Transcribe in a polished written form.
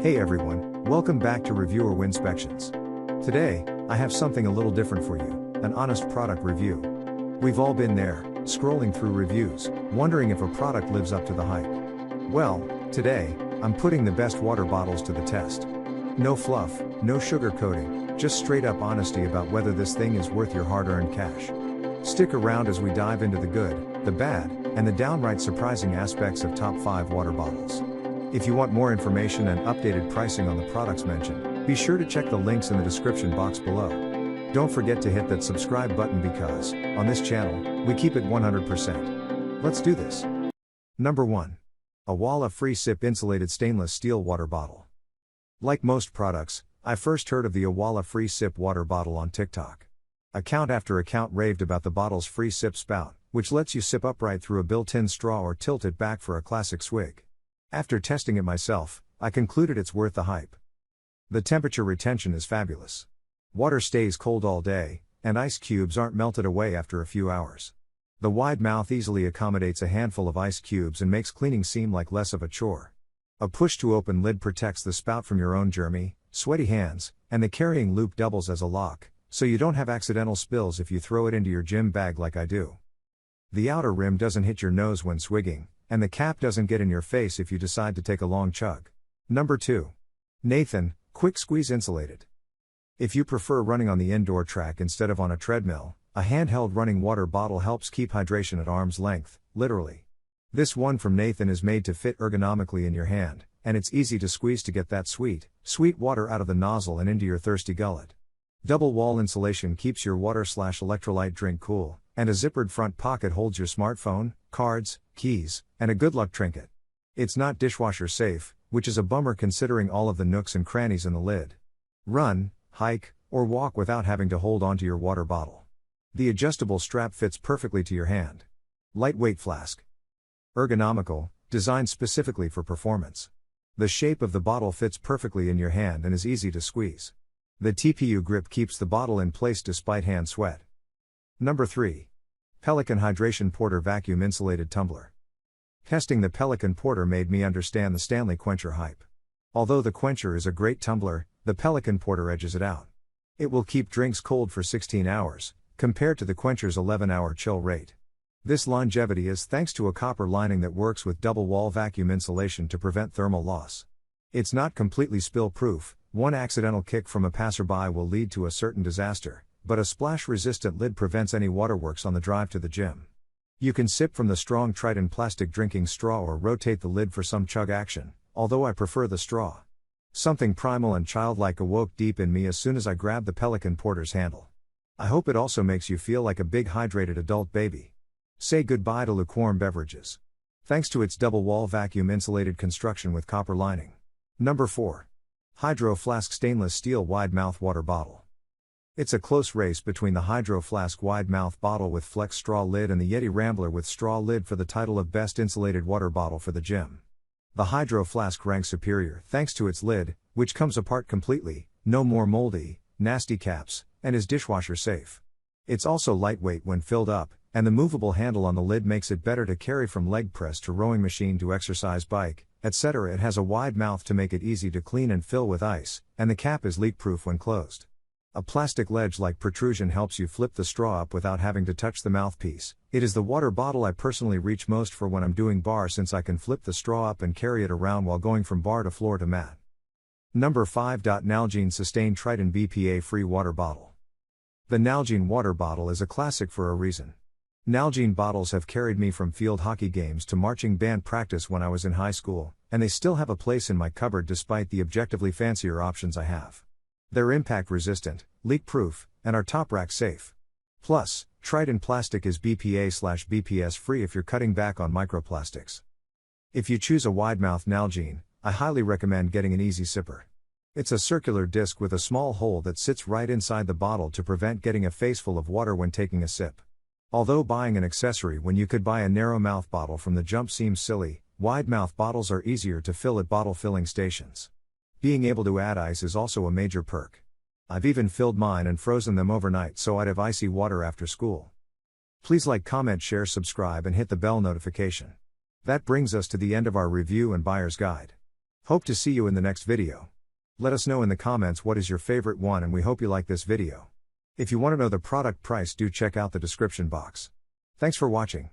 Hey everyone, welcome back to Reviewer Winspections. Today, I have something a little different for you, an honest product review. We've all been there, scrolling through reviews, wondering if a product lives up to the hype. Well, today, I'm putting the best water bottles to the test. No fluff, no sugar coating, just straight up honesty about whether this thing is worth your hard-earned cash. Stick around as we dive into the good, the bad, and the downright surprising aspects of top 5 water bottles. If you want more information and updated pricing on the products mentioned, be sure to check the links in the description box below. Don't forget to hit that subscribe button because, on this channel, we keep it 100%. Let's do this. Number 1. Awala Free Sip Insulated Stainless Steel Water Bottle. Like most products, I first heard of the Awala Free Sip water bottle on TikTok. Account after account raved about the bottle's free sip spout, which lets you sip upright through a built-in straw or tilt it back for a classic swig. After testing it myself, I concluded it's worth the hype. The temperature retention is fabulous. Water stays cold all day, and ice cubes aren't melted away after a few hours. The wide mouth easily accommodates a handful of ice cubes and makes cleaning seem like less of a chore. A push-to-open lid protects the spout from your own germy, sweaty hands, and the carrying loop doubles as a lock, so you don't have accidental spills if you throw it into your gym bag like I do. The outer rim doesn't hit your nose when swigging, and the cap doesn't get in your face if you decide to take a long chug. Number 2. Nathan, Quick Squeeze Insulated. If you prefer running on the indoor track instead of on a treadmill, a handheld running water bottle helps keep hydration at arm's length, literally. This one from Nathan is made to fit ergonomically in your hand, and it's easy to squeeze to get that sweet water out of the nozzle and into your thirsty gullet. Double wall insulation keeps your water/electrolyte drink cool, and a zippered front pocket holds your smartphone, cards, keys, and a good luck trinket. It's not dishwasher safe, which is a bummer considering all of the nooks and crannies in the lid. Run, hike, or walk without having to hold onto your water bottle. The adjustable strap fits perfectly to your hand. Lightweight flask. Ergonomical, designed specifically for performance. The shape of the bottle fits perfectly in your hand and is easy to squeeze. The TPU grip keeps the bottle in place despite hand sweat. Number 3. Pelican Hydration Porter Vacuum Insulated Tumbler. Testing the Pelican Porter made me understand the Stanley Quencher hype. Although the Quencher is a great tumbler, the Pelican Porter edges it out. It will keep drinks cold for 16 hours, compared to the Quencher's 11-hour chill rate. This longevity is thanks to a copper lining that works with double-wall vacuum insulation to prevent thermal loss. It's not completely spill-proof. One accidental kick from a passerby will lead to a certain disaster, but a splash-resistant lid prevents any waterworks on the drive to the gym. You can sip from the strong Triton plastic drinking straw or rotate the lid for some chug action, although I prefer the straw. Something primal and childlike awoke deep in me as soon as I grabbed the Pelican Porter's handle. I hope it also makes you feel like a big hydrated adult baby. Say goodbye to lukewarm beverages. Thanks to its double-wall vacuum insulated construction with copper lining. Number 4. Hydro Flask Stainless Steel Wide Mouth Water Bottle. It's a close race between the Hydro Flask Wide Mouth Bottle with Flex Straw Lid and the Yeti Rambler with Straw Lid for the title of Best Insulated Water Bottle for the Gym. The Hydro Flask ranks superior thanks to its lid, which comes apart completely, no more moldy, nasty caps, and is dishwasher safe. It's also lightweight when filled up, and the movable handle on the lid makes it better to carry from leg press to rowing machine to exercise bike, etc. It has a wide mouth to make it easy to clean and fill with ice, and the cap is leak-proof when closed. A plastic ledge-like protrusion helps you flip the straw up without having to touch the mouthpiece. It is the water bottle I personally reach most for when I'm doing bar since I can flip the straw up and carry it around while going from bar to floor to mat. Number 5. Nalgene Sustain Triton BPA-Free Water Bottle. The Nalgene water bottle is a classic for a reason. Nalgene bottles have carried me from field hockey games to marching band practice when I was in high school, and they still have a place in my cupboard despite the objectively fancier options I have. They're impact resistant, leak proof, and are top rack safe. Plus, Triton plastic is BPA/BPS free if you're cutting back on microplastics. If you choose a wide mouth Nalgene, I highly recommend getting an Easy Sipper. It's a circular disc with a small hole that sits right inside the bottle to prevent getting a face full of water when taking a sip. Although buying an accessory when you could buy a narrow mouth bottle from the jump seems silly, wide mouth bottles are easier to fill at bottle filling stations. Being able to add ice is also a major perk. I've even filled mine and frozen them overnight so I'd have icy water after school. Please like, comment, share, subscribe and hit the bell notification. That brings us to the end of our review and buyer's guide. Hope to see you in the next video. Let us know in the comments what is your favorite one, and we hope you like this video. If you want to know the product price, do check out the description box. Thanks for watching.